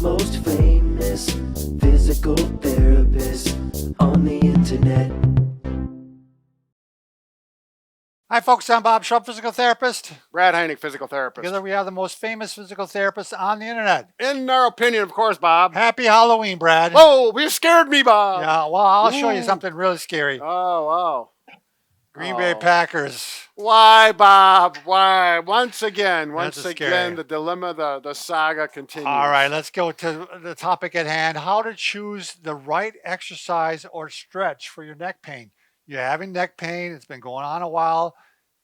most famous physical therapist on the internet. Hi folks, I'm Bob Schrupp, physical therapist. Brad Heineck, physical therapist. Together we are the most famous physical therapists on the internet. In our opinion, of course, Bob. Happy Halloween, Brad. Whoa, you scared me, Bob. Yeah, well, I'll show you Ooh. something really scary. Oh, wow. Green Bay Packers. Why, Bob? Why? Once again, scary. the dilemma, the saga continues. All right, let's go to the topic at hand. How to choose the right exercise or stretch for your neck pain. You're having neck pain. It's been going on a while.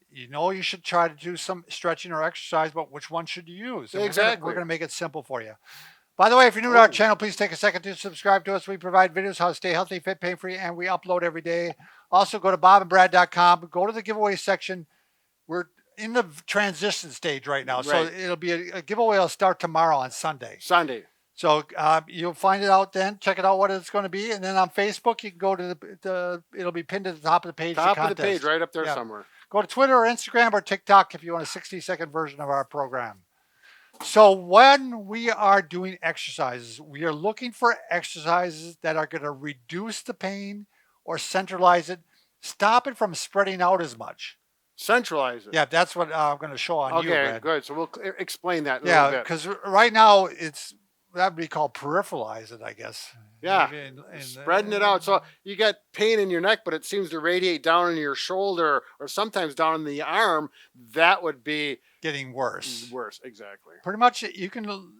You know you should try to do some stretching or exercise, but which one should you use? And Exactly. We're going to make it simple for you. By the way, if you're new to our channel, please take a second to subscribe to us. We provide videos how to stay healthy, fit, pain-free, and we upload every day. Also, go to bobandbrad.com. Go to the giveaway section. We're in the transition stage right now, so it'll be a giveaway will start tomorrow on Sunday. So you'll find it out then. Check it out what it's going to be. And then on Facebook, you can go to it'll be pinned at the top of the page. Top of the page, right up there somewhere. Go to Twitter or Instagram or TikTok if you want a 60-second version of our program. So when we are doing exercises, we are looking for exercises that are going to reduce the pain or centralize it, stop it from spreading out as much. Centralize it. Yeah, that's what I'm going to show on you. Okay, good. So we'll explain that a little bit. Yeah, because right now that would be called peripheralize it, I guess. Yeah, spreading it out. So you get pain in your neck, but it seems to radiate down in your shoulder or sometimes down in the arm. That would be getting worse. Worse, exactly. Pretty much,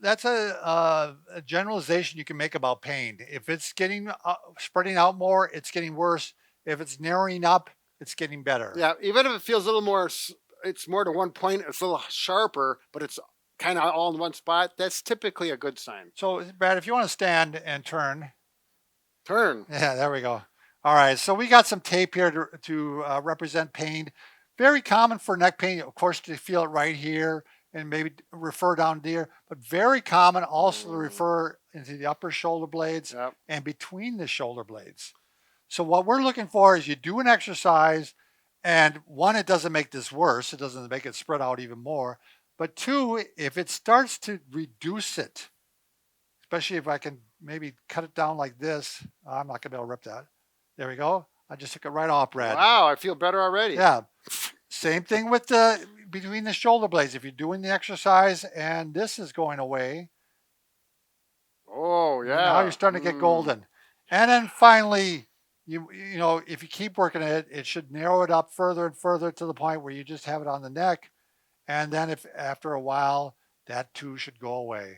that's a generalization you can make about pain. If it's getting spreading out more, it's getting worse. If it's narrowing up, it's getting better. Yeah, even if it feels a little more, it's more to one point. It's a little sharper, but it's kind of all in one spot. That's typically a good sign. So, Brad, if you want to stand and turn. Turn. Yeah, there we go. All right, so we got some tape here to represent pain. Very common for neck pain, of course, to feel it right here and maybe refer down here, but very common also to refer into the upper shoulder blades and between the shoulder blades. So what we're looking for is you do an exercise, and one, it doesn't make this worse. It doesn't make it spread out even more. But two, if it starts to reduce it, especially if I can maybe cut it down like this, I'm not going to be able to rip that. There we go. I just took it right off, Brad. Wow, I feel better already. Yeah. Same thing with between the shoulder blades. If you're doing the exercise and this is going away. Oh, yeah. Now you're starting to get golden. And then finally, you know, if you keep working at it, it should narrow it up further and further to the point where you just have it on the neck. And then if after a while, that too should go away.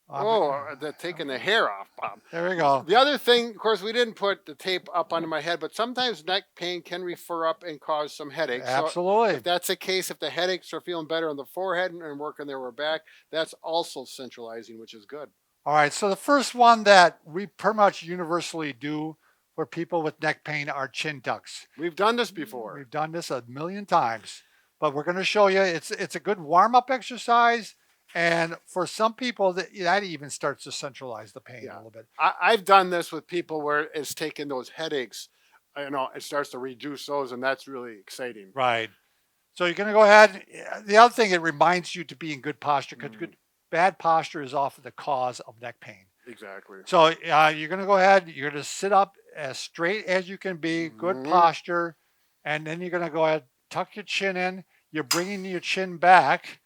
They're taking the hair off, Bob. There we go. The other thing, of course, we didn't put the tape up under my head, but sometimes neck pain can refer up and cause some headaches. Absolutely. So if that's the case, if the headaches are feeling better on the forehead and working their way back, that's also centralizing, which is good. All right, so the first one that we pretty much universally do for people with neck pain are chin tucks. We've done this before. We've done this a million times, but we're going to show you it's a good warm-up exercise. And for some people, that even starts to centralize the pain a little bit. I've done this with people where it's taken those headaches, it starts to reduce those, and that's really exciting. Right. So you're going to go ahead. The other thing, it reminds you to be in good posture, because bad posture is often the cause of neck pain. Exactly. So you're going to go ahead. You're going to sit up as straight as you can be, good posture, and then you're going to go ahead, tuck your chin in. You're bringing your chin back.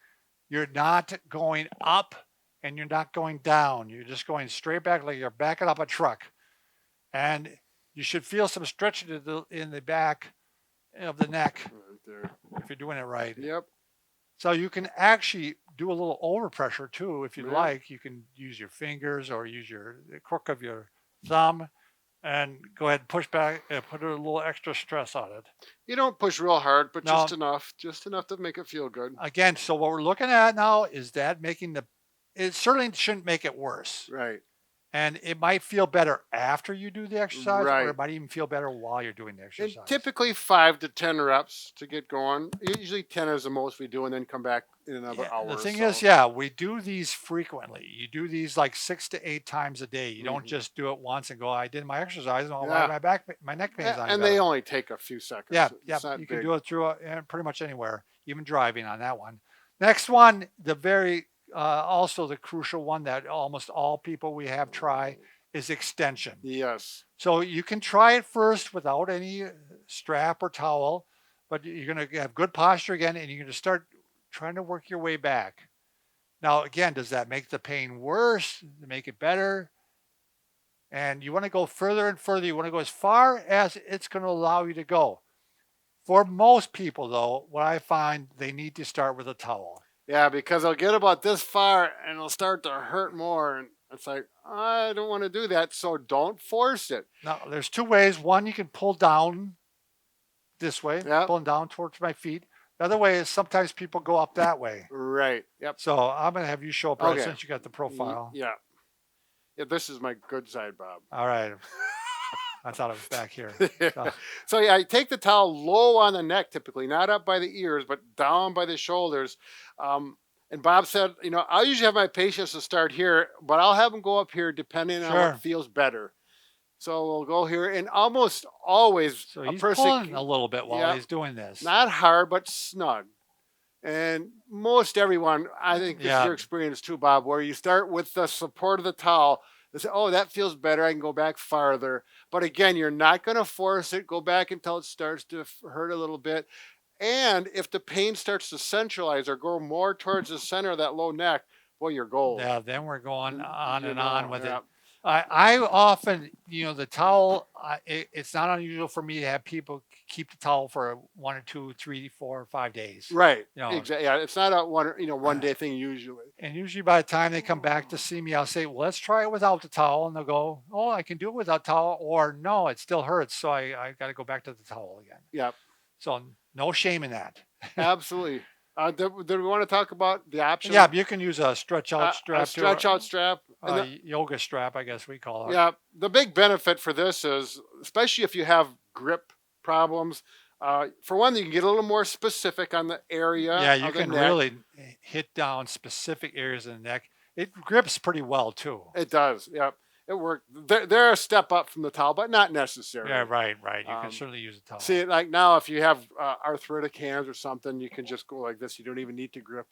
You're not going up and you're not going down. You're just going straight back like you're backing up a truck. And you should feel some stretch in the back of the neck if you're doing it right. Yep. So you can actually do a little overpressure too if you like. You can use your fingers or use the crook of your thumb and go ahead and push back and put a little extra stress on it. You don't push real hard, but just enough to make it feel good. Again, so what we're looking at now is that it certainly shouldn't make it worse. Right. And it might feel better after you do the exercise, right. or it might even feel better while you're doing the exercise. And typically 5 to 10 reps to get going. Usually 10 is the most we do, and then come back in another hour. The thing or is, we do these frequently. You do these like 6 to 8 times a day. You don't just do it once and go, I did my exercise, and my neck pain is on. And they only take a few seconds. Yeah. You can do it through pretty much anywhere, even driving on that one. Next one, the very also the crucial one that almost all people we have try is extension. Yes. So you can try it first without any strap or towel, but you're going to have good posture again, and you're going to start trying to work your way back. Now, again, does that make the pain worse? Make it better? And you want to go further and further. You want to go as far as it's going to allow you to go. For most people, though, what I find, they need to start with a towel. Yeah, because they'll get about this far and it'll start to hurt more. And it's like, I don't want to do that. So don't force it. Now, there's two ways. One, you can pull down this way, Yep. pulling down towards my feet. The other way is sometimes people go up that way. Right. Yep. So I'm going to have you show up right Okay. since you got the profile. Yeah. Yeah, this is my good side, Bob. All right. I thought it was back here. So yeah, I take the towel low on the neck typically, not up by the ears, but down by the shoulders. And Bob said, I'll usually have my patients to start here, but I'll have them go up here depending on Sure. what feels better. So we'll go here, and almost always So a he's person pulling a little bit while yeah, he's doing this. not hard, but snug. And most everyone, I think this is your experience too, Bob, where you start with the support of the towel. They say, oh, that feels better. I can go back farther. But again, you're not going to force it. Go back until it starts to hurt a little bit. And if the pain starts to centralize or go more towards the center of that low neck, boy, you're gold. Yeah, then we're going on and on with yeah. it. I often, the towel, it's not unusual for me to have people keep the towel for 1 or 2, 3, 4, 5 days. Right. You know, exactly. Yeah, it's not a one day thing usually. And usually by the time they come back to see me, I'll say, well, let's try it without the towel. And they'll go, oh, I can do it without towel. Or no, it still hurts. So I got to go back to the towel again. Yep. So no shame in that. Absolutely. Did we want to talk about the option? Yeah, you can use a stretch out strap. A stretch out strap. Yoga strap, I guess we call it. Yeah. The big benefit for this is, especially if you have grip problems, for one, you can get a little more specific on the area. Yeah, you of the can neck. really hit down specific areas of the neck. It grips pretty well too. It does. Yep. It worked. They're a step up from the towel, but not necessary. Yeah, right. You can certainly use a towel. See, like now, if you have arthritic hands or something, you can just go like this. You don't even need to grip,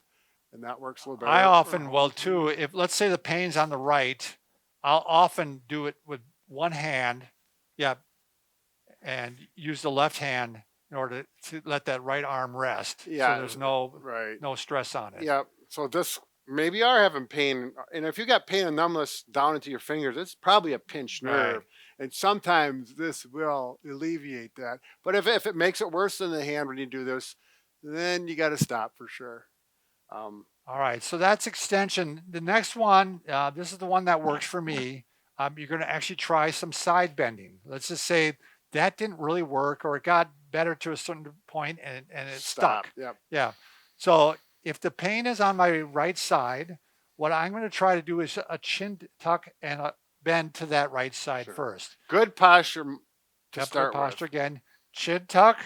and that works a little better. I often will too. If let's say the pain's on the right, I'll often do it with one hand, and use the left hand in order to let that right arm rest. Yeah. So there's no stress on it. Yeah. So this maybe you are having pain, and if you got pain and numbness down into your fingers, it's probably a pinched nerve. Right. And sometimes this will alleviate that. But if it makes it worse than the hand when you do this, then you got to stop for sure. All right, so that's extension. The next one, this is the one that works for me. You're going to actually try some side bending. Let's just say that didn't really work, or it got better to a certain point and it stuck. Yep. Yeah. So if the pain is on my right side, what I'm going to try to do is a chin tuck and a bend to that right side first. Good posture to start good posture with. again. Chin tuck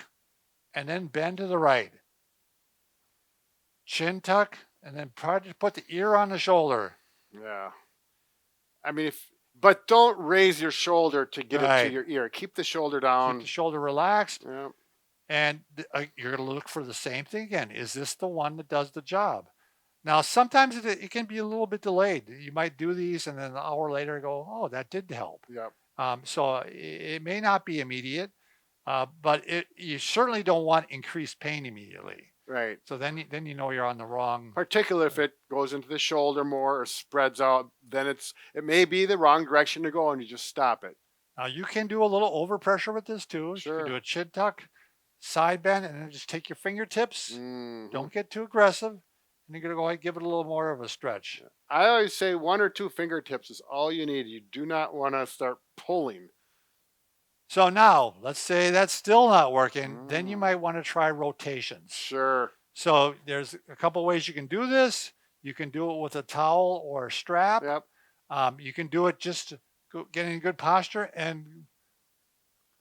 and then bend to the right. Chin tuck and then try to put the ear on the shoulder. Yeah. I mean, but don't raise your shoulder to get it to your ear. Keep the shoulder down. Keep the shoulder relaxed. Yeah. And you're going to look for the same thing again. Is this the one that does the job? Now, sometimes it can be a little bit delayed. You might do these and then an hour later go, oh, that did help. Yep. So it may not be immediate, but you certainly don't want increased pain immediately. Right. So then you know you're on the wrong. Particularly if it goes into the shoulder more or spreads out, then it may be the wrong direction to go, and you just stop it. Now you can do a little overpressure with this too. Sure. You can do a chin tuck, side bend, and then just take your fingertips. Mm-hmm. Don't get too aggressive. And you're going to go ahead and give it a little more of a stretch. I always say 1 or 2 fingertips is all you need. You do not want to start pulling. So now, let's say that's still not working. Then you might want to try rotations. Sure. So there's a couple ways you can do this. You can do it with a towel or a strap. Yep. You can do it just getting in good posture and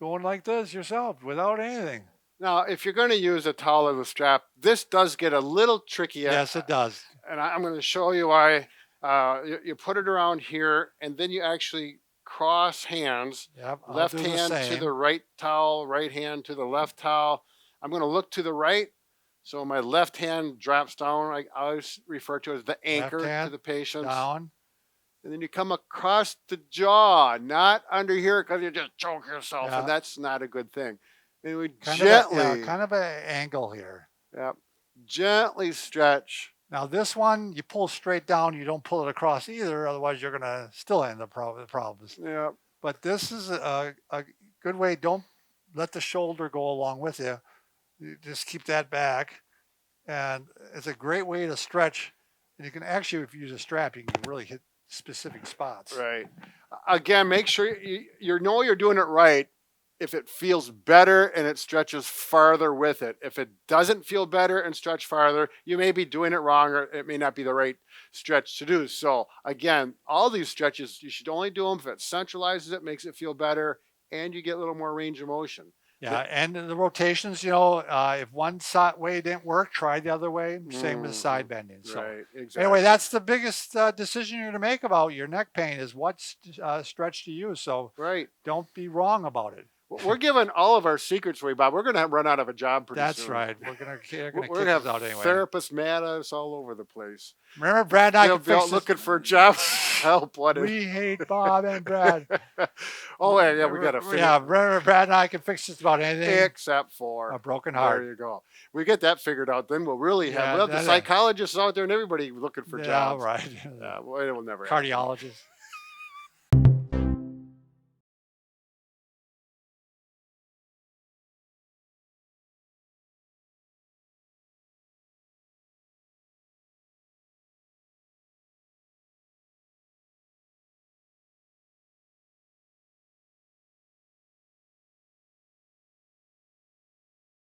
going like this yourself without anything. Now, if you're going to use a towel or a strap, this does get a little tricky. Yes, it does. And I'm going to show you why. You put it around here, and then you actually cross hands. Yep, left hand to the right towel, right hand to the left towel. I'm going to look to the right, So my left hand drops down. I always refer to it as the Left anchor to hand the patient. down. And then you come across the jaw, not under here because you just choke yourself, Yeah. and that's not a good thing. And we Kind gently, of an angle here. yeah, gently stretch. Now this one, you pull straight down. You don't pull it across either. Otherwise, you're going to still end up with problems. Yeah, But this is a good way. Don't let the shoulder go along with you. You just keep that back. And it's a great way to stretch. And you can actually, if you use a strap, you can really hit specific spots. right. Again, make sure you know you're doing it right if it feels better and it stretches farther with it. If it doesn't feel better and stretch farther, you may be doing it wrong, or it may not be the right stretch to do. So again, all these stretches, you should only do them if it centralizes it, makes it feel better, and you get a little more range of motion. Yeah, and the rotations, if one way didn't work, try the other way. Same as side bending. So Right, exactly. anyway, that's the biggest decision you're going to make about your neck pain is what stretch to use. So Right. don't be wrong about it. We're giving all of our secrets away, Bob. We're going to run out of a job pretty That's soon. right. We're going to kick have us out anyway. therapists mad at us all over the place. Remember, Brad and I They'll can be out fix looking for jobs. Help! We hate Bob and Brad. Oh, yeah, we got to figure. Yeah, remember, Brad and I can fix just about anything Except for a broken heart. There you go. We get that figured out, then we'll really have, Yeah, we'll have the psychologists out there and everybody looking for jobs. Yeah, right. Yeah, well, it will never happen. Cardiologists.